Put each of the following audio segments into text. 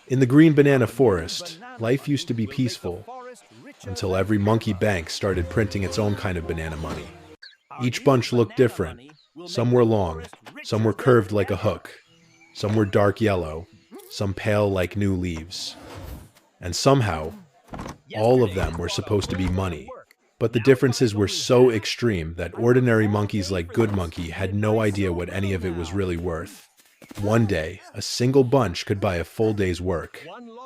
In the green banana forest, life used to be peaceful until every monkey bank started printing its own kind of banana money. Each bunch looked different. Some were long, some were curved like a hook, some were dark yellow, some pale like new leaves. And somehow, all of them were supposed to be money. But the differences were so extreme that ordinary monkeys like Good Monkey had no idea what any of it was really worth. One day, a single bunch could buy a full day's work.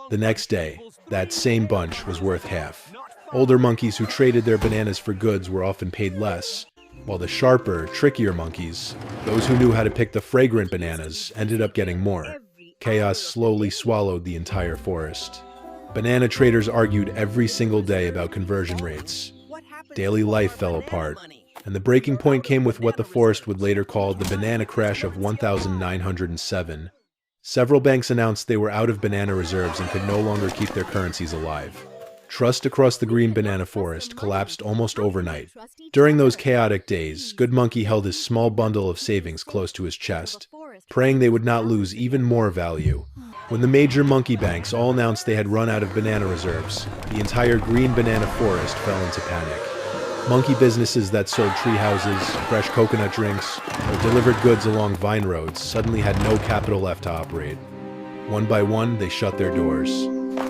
The next day, that same bunch was worth half. Older monkeys who traded their bananas for goods were often paid less, while the sharper, trickier monkeys, those who knew how to pick the fragrant bananas, ended up getting more. Chaos slowly swallowed the entire forest. Banana traders argued every single day about conversion rates. Daily life fell apart, and the breaking point came with what the forest would later call the banana crash of 1907. Several banks announced they were out of banana reserves and could no longer keep their currencies alive. Trust across the green banana forest collapsed almost overnight. During those chaotic days, Good Monkey held his small bundle of savings close to his chest, praying they would not lose even more value. When the major monkey banks all announced they had run out of banana reserves, the entire green banana forest fell into panic. Monkey businesses that sold tree houses, fresh coconut drinks, or delivered goods along vine roads suddenly had no capital left to operate. One by one, they shut their doors.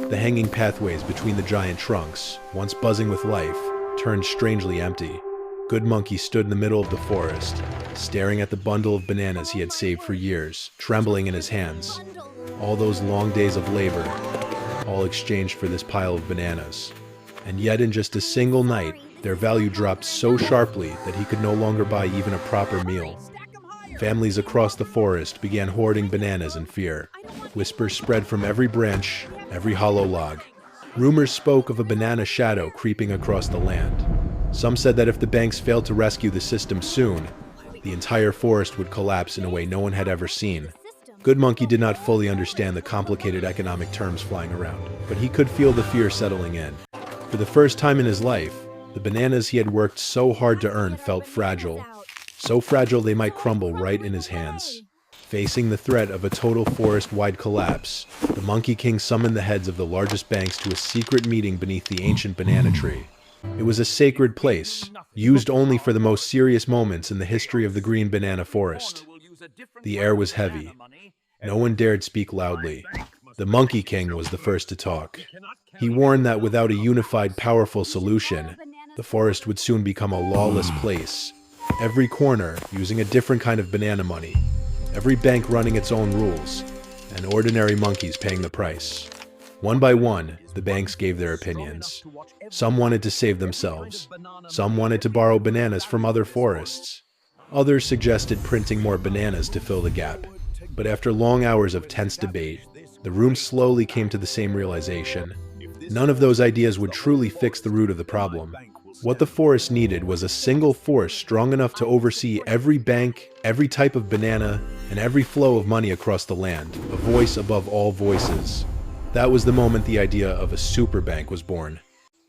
The hanging pathways between the giant trunks, once buzzing with life, turned strangely empty. Good Monkey stood in the middle of the forest, staring at the bundle of bananas he had saved for years, trembling in his hands. All those long days of labor, all exchanged for this pile of bananas. And yet in just a single night, their value dropped so sharply that he could no longer buy even a proper meal. Families across the forest began hoarding bananas in fear. Whispers spread from every branch, every hollow log. Rumors spoke of a banana shadow creeping across the land. Some said that if the banks failed to rescue the system soon, the entire forest would collapse in a way no one had ever seen. Good Monkey did not fully understand the complicated economic terms flying around, but he could feel the fear settling in. For the first time in his life, the bananas he had worked so hard to earn felt fragile. So fragile they might crumble right in his hands. Facing the threat of a total forest-wide collapse, the Monkey King summoned the heads of the largest banks to a secret meeting beneath the ancient banana tree. It was a sacred place, used only for the most serious moments in the history of the green banana forest. The air was heavy. No one dared speak loudly. The Monkey King was the first to talk. He warned that without a unified, powerful solution, the forest would soon become a lawless place. Every corner using a different kind of banana money. Every bank running its own rules, and ordinary monkeys paying the price. One by one, the banks gave their opinions. Some wanted to save themselves. Some wanted to borrow bananas from other forests. Others suggested printing more bananas to fill the gap. But after long hours of tense debate, the room slowly came to the same realization. None of those ideas would truly fix the root of the problem. What the forest needed was a single force strong enough to oversee every bank, every type of banana, and every flow of money across the land, a voice above all voices. That was the moment the idea of a super bank was born.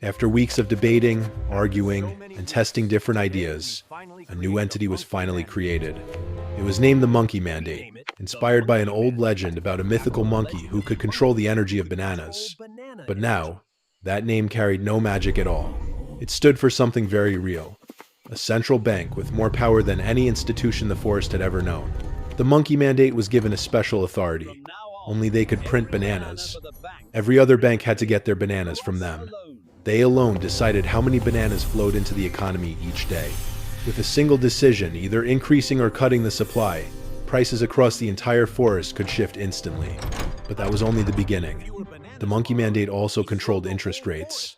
After weeks of debating, arguing, and testing different ideas, a new entity was finally created. It was named the Monkey Mandate, inspired by an old legend about a mythical monkey who could control the energy of bananas. But now, that name carried no magic at all. It stood for something very real. A central bank with more power than any institution the forest had ever known. The Monkey Mandate was given a special authority. Only they could print bananas. Every other bank had to get their bananas from them. They alone decided how many bananas flowed into the economy each day. With a single decision, either increasing or cutting the supply, prices across the entire forest could shift instantly. But that was only the beginning. The Monkey Mandate also controlled interest rates.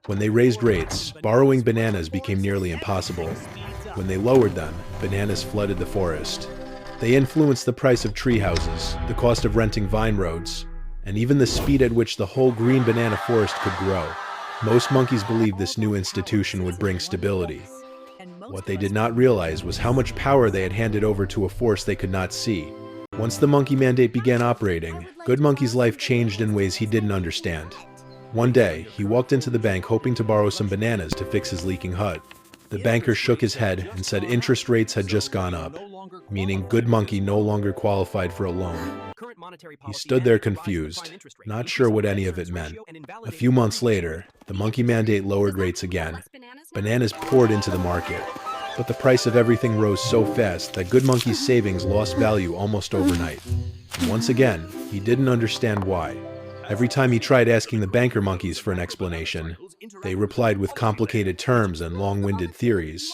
When they raised rates, borrowing bananas became nearly impossible. When they lowered them, bananas flooded the forest. They influenced the price of tree houses, the cost of renting vine roads, and even the speed at which the whole green banana forest could grow. Most monkeys believed this new institution would bring stability. What they did not realize was how much power they had handed over to a force they could not see. Once the Monkey Mandate began operating, Good Monkey's life changed in ways he didn't understand. One day, he walked into the bank hoping to borrow some bananas to fix his leaking hut. The banker shook his head and said interest rates had just gone up, meaning Good Monkey no longer qualified for a loan. He stood there confused, not sure what any of it meant. A few months later, the monkey mandate lowered rates again. Bananas poured into the market, but the price of everything rose so fast that Good Monkey's savings lost value almost overnight. And once again, he didn't understand why. Every time he tried asking the banker monkeys for an explanation, they replied with complicated terms and long-winded theories.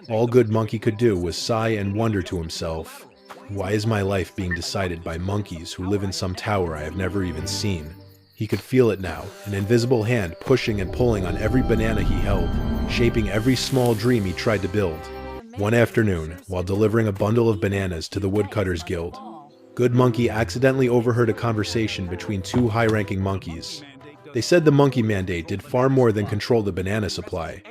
All Good Monkey could do was sigh and wonder to himself, why is my life being decided by monkeys who live in some tower I have never even seen? He could feel it now, an invisible hand pushing and pulling on every banana he held, shaping every small dream he tried to build. One afternoon, while delivering a bundle of bananas to the Woodcutters Guild, Good Monkey accidentally overheard a conversation between two high-ranking monkeys. They said the monkey mandate did far more than control the banana supply.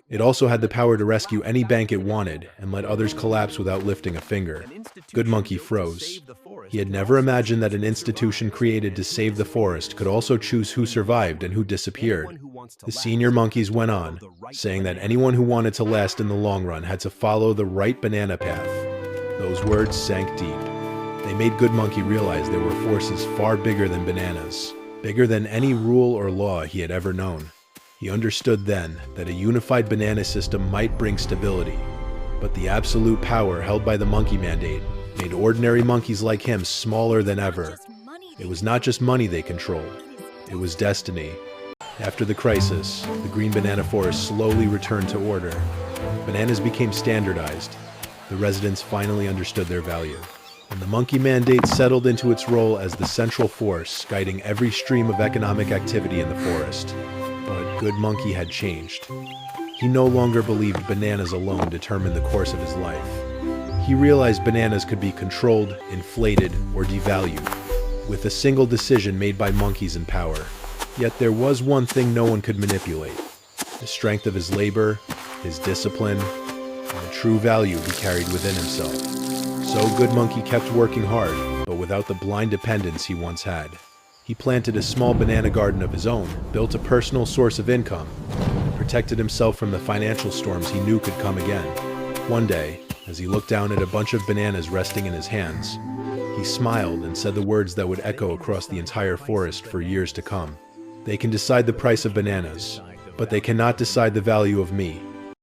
It also had the power to rescue any bank it wanted and let others collapse without lifting a finger. Good Monkey froze. He had never imagined that an institution created to save the forest could also choose who survived and who disappeared. The senior monkeys went on, saying that anyone who wanted to last in the long run had to follow the right banana path. Those words sank deep. They made Good Monkey realize there were forces far bigger than bananas, bigger than any rule or law he had ever known. He understood then that a unified banana system might bring stability, but the absolute power held by the monkey mandate made ordinary monkeys like him smaller than ever. It was not just money they controlled, it was destiny. After the crisis, the green banana forest slowly returned to order. Bananas became standardized. The residents finally understood their value, and the monkey mandate settled into its role as the central force guiding every stream of economic activity in the forest. But Good Monkey had changed. He no longer believed bananas alone determined the course of his life. He realized bananas could be controlled, inflated, or devalued, with a single decision made by monkeys in power. Yet there was one thing no one could manipulate: the strength of his labor, his discipline, and the true value he carried within himself. So Good Monkey kept working hard, but without the blind dependence he once had. He planted a small banana garden of his own, built a personal source of income, and protected himself from the financial storms he knew could come again. One day, as he looked down at a bunch of bananas resting in his hands, he smiled and said the words that would echo across the entire forest for years to come. They can decide the price of bananas, but they cannot decide the value of me.